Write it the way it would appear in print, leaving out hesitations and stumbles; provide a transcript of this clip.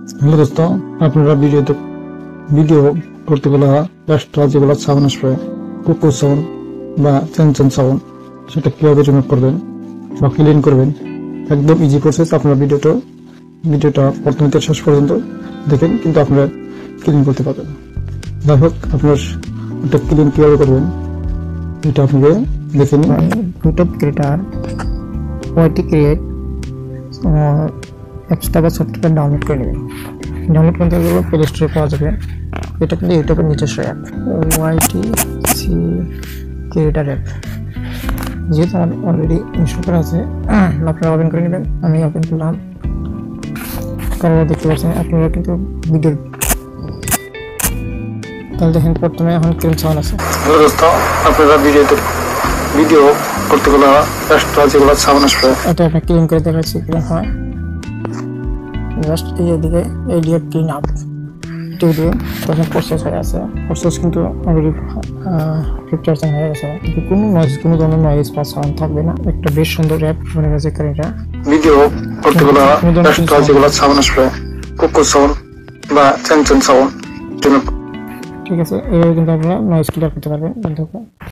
Hello দোস্ত, আপনারা video করতে গেলে এক্সট্রা যেগুলো সাউন্ড আসবে, কোকো সাউন্ড বা চেনচেন সাউন্ড, সেটা কিভাবে রিমুভ করবেন বা ক্লিন করবেন, একদম ইজি প্রসেস। আপনারা ভিডিওটা প্রথম থেকে শেষ পর্যন্ত দেখেন, কিন্তু আপনারা ক্লিন করতে পারবেন। যাই হোক, আপনার এটা ক্লিন কিভাবে করবেন এটা আপনাকে দেখে নিন। ইউটিউব ক্রিয়েটার ওয়াইটি ক্রিয়েট অ্যাপসটা বা সফটওয়্যার ডাউনলোড করে নেবেন। ডাউনলোড করতে গেলে প্লে স্টোরে পাওয়া যাবে। এটা কিন্তু ইউটিউবের নিজস্ব অ্যাপ, ওয়াইটি সি ক্রিয়েটার অ্যাপ। যেহেতু আমার অলরেডি ইনস্টল করা আছে, আপনারা ওপেন করে নেবেন। আমি ওপেন করলাম। কারণ দেখতে পাচ্ছেন আপনারা কিন্তু ভিডিওর, তাহলে দেখেন প্রথমে এখন ক্লিন সাউন্ড আছে। হ্যালো দোস্ত, আপনারা ভিডিও করতে গেলে এক্সট্রা যেগুলো সাউন্ড আসবে, এটা আপনি ক্লিন করে দেখাচ্ছি ক্লিন হয়। জাস্ট এইদিকে এডিট ক্লিন আপ ভিডিও তখন প্রসেস হয়ে আছে। প্রসেস কিন্তু অলরেডি 50% হয়ে গেছে। কিন্তু কোনো ধরনের নয়েজ বা সাউন্ড থাকবে না। একটা বেশ সুন্দর অ্যাপ মনে গেছে এটা। ভিডিও করতে গেলে এক্সট্রা যেগুলো সাউন্ড আসবে, কোকো সাউন্ড বা চেনচেন সাউন্ড, ঠিক আছে, এভাবে কিন্তু আপনারা নয়েজ ক্লিয়ার করতে পারবেন।